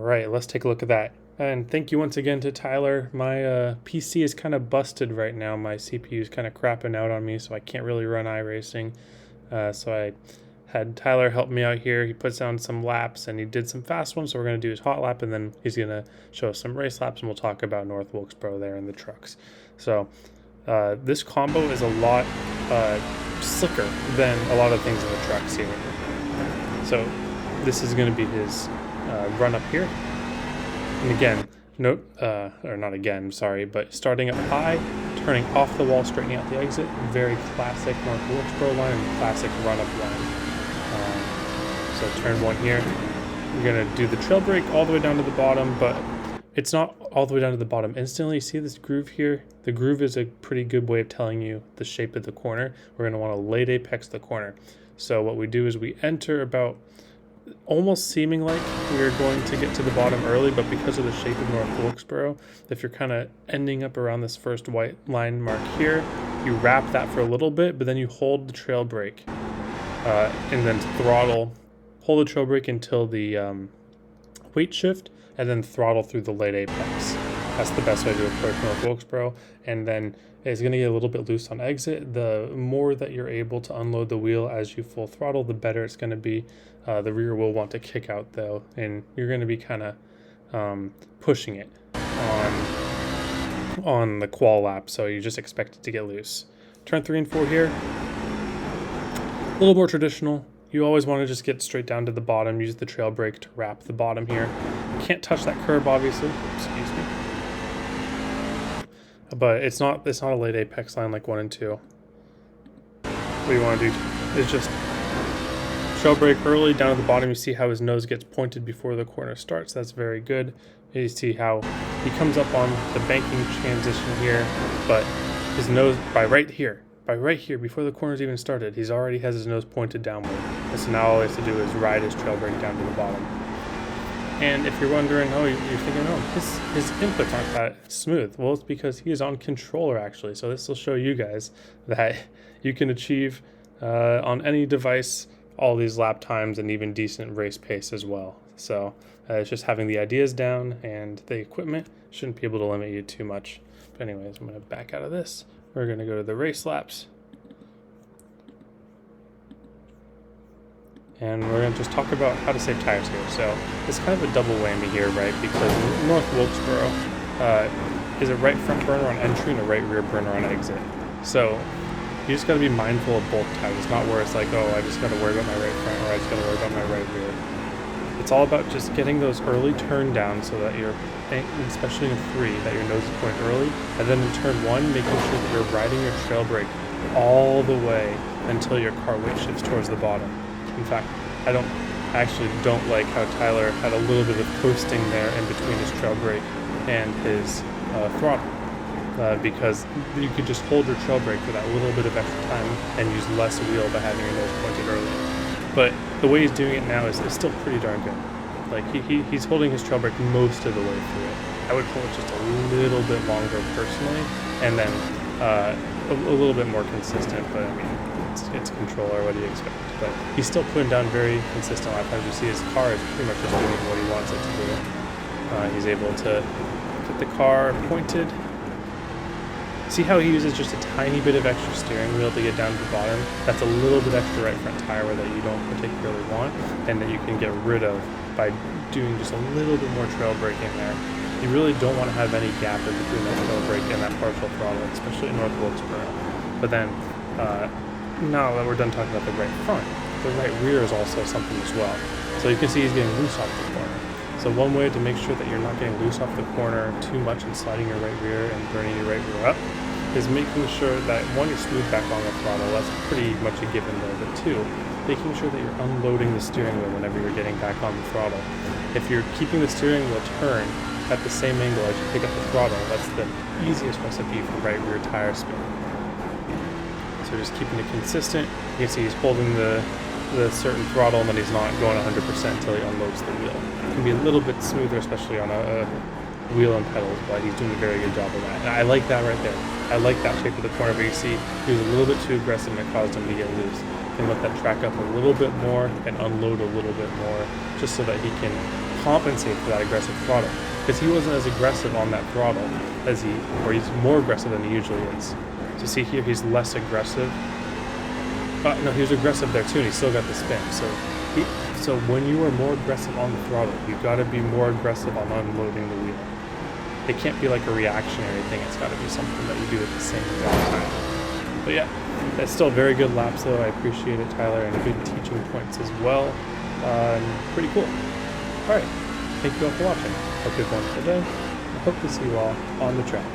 right, let's take a look at that. And thank you once again to Tyler. My PC is kind of busted right now. My CPU is kind of crapping out on me, so I can't really run iRacing. So I had Tyler help me out here. He puts down some laps and he did some fast ones. So we're going to do his hot lap and then he's going to show us some race laps and we'll talk about North Wilkesboro there in the trucks. So this combo is a lot slicker than a lot of things in the trucks here. So this is going to be his run up here. And again, or not again, sorry, but starting up high, turning off the wall, straightening out the exit. Very classic North Wilkesboro line and classic run-up line. So turn one here. We're going to do the trail brake all the way down to the bottom, but it's not all the way down to the bottom instantly. See this groove here? The groove is a pretty good way of telling you the shape of the corner. We're going to want to late apex the corner. So what we do is we enter about almost seeming like we're going to get to the bottom early, but because of the shape of North Wilkesboro, if you're kind of ending up around this first white line mark here, you wrap that for a little bit, but then you hold the trail brake and then throttle, hold the trail brake until the weight shift, and then throttle through the late apex. That's the best way to approach North Wilkesboro. And then it's going to get a little bit loose on exit. The more that you're able to unload the wheel as you full throttle, the better it's going to be. The rear will want to kick out though, and you're going to be kind of pushing it on the qual lap, so you just expect it to get loose. Turn 3 and 4 here. A little more traditional. You always want to just get straight down to the bottom, use the trail brake to wrap the bottom here. You can't touch that curb, obviously. Excuse me. But it's not a late apex line like 1 and 2. What you want to do is just trail brake early down to the bottom. You see how his nose gets pointed before the corner starts. That's very good. You see how he comes up on the banking transition here, but his nose by right here, before the corner's even started, he's already has his nose pointed downward. And so now all he has to do is ride his trail brake down to the bottom. And if you're wondering, you're thinking, his inputs aren't that smooth. Well, it's because he is on controller actually. So this will show you guys that you can achieve on any device all these lap times and even decent race pace as well. So it's just having the ideas down, and the equipment shouldn't be able to limit you too much. But anyways, I'm going to back out of this. We're going to go to the race laps. And we're going to just talk about how to save tires here. So it's kind of a double whammy here, right? Because North Wilkesboro is a right front burner on entry and a right rear burner on exit. So you just got to be mindful of both tires. It's not where it's like, I just got to worry about my right front or I just got to worry about my right rear. It's all about just getting those early turn downs so that you're, especially in 3, that your nose is pointed early. And then in turn 1, making sure that you're riding your trail brake all the way until your car weight shifts towards the bottom. In fact, I actually don't like how Tyler had a little bit of coasting there in between his trail brake and his throttle. Because you could just hold your trail brake for that little bit of extra time and use less wheel by having your nose pointed early. But the way he's doing it now is still pretty darn good. Like he's holding his trail brake most of the way through it. I would hold it just a little bit longer personally, and then a little bit more consistent. But I mean, it's controller. What do you expect? But he's still putting down very consistent lap times. You see his car is pretty much just doing what he wants it to do. He's able to get the car pointed. See how he uses just a tiny bit of extra steering wheel to get down to the bottom? That's a little bit extra right front tire wear that you don't particularly want, and that you can get rid of by doing just a little bit more trail braking there. You really don't want to have any gap in between that trail brake and that partial throttle, especially in North Wilkesboro. But then, now that we're done talking about the right front, the right rear is also something as well. So you can see he's getting loose off the corner. So one way to make sure that you're not getting loose off the corner too much and sliding your right rear and burning your right rear up is making sure that, 1, you're smooth back on the throttle. That's pretty much a given there. But 2, making sure that you're unloading the steering wheel whenever you're getting back on the throttle. If you're keeping the steering wheel turn at the same angle as you pick up the throttle, that's the easiest recipe for right rear tire spin. So just keeping it consistent. You can see he's holding the certain throttle, and then he's not going 100% until he unloads the wheel. It can be a little bit smoother, especially on a wheel and pedals, but he's doing a very good job of that. And I like that right there. I like that shape of the corner, but you see he was a little bit too aggressive and it caused him to get loose. You can let that track up a little bit more and unload a little bit more, just so that he can compensate for that aggressive throttle, because he wasn't as aggressive on that throttle or he's more aggressive than he usually is. So see here, he's less aggressive. No, he was aggressive there too, and he still got the spin. So when you are more aggressive on the throttle, you've got to be more aggressive on unloading the wheel. It can't be like a reactionary thing. It's got to be something that you do at the same exact time. But yeah, that's still very good laps though. I appreciate it, Tyler, and good teaching points as well. Pretty cool. All right, thank you all for watching. Hope you have a wonderful day. I hope to see you all on the track.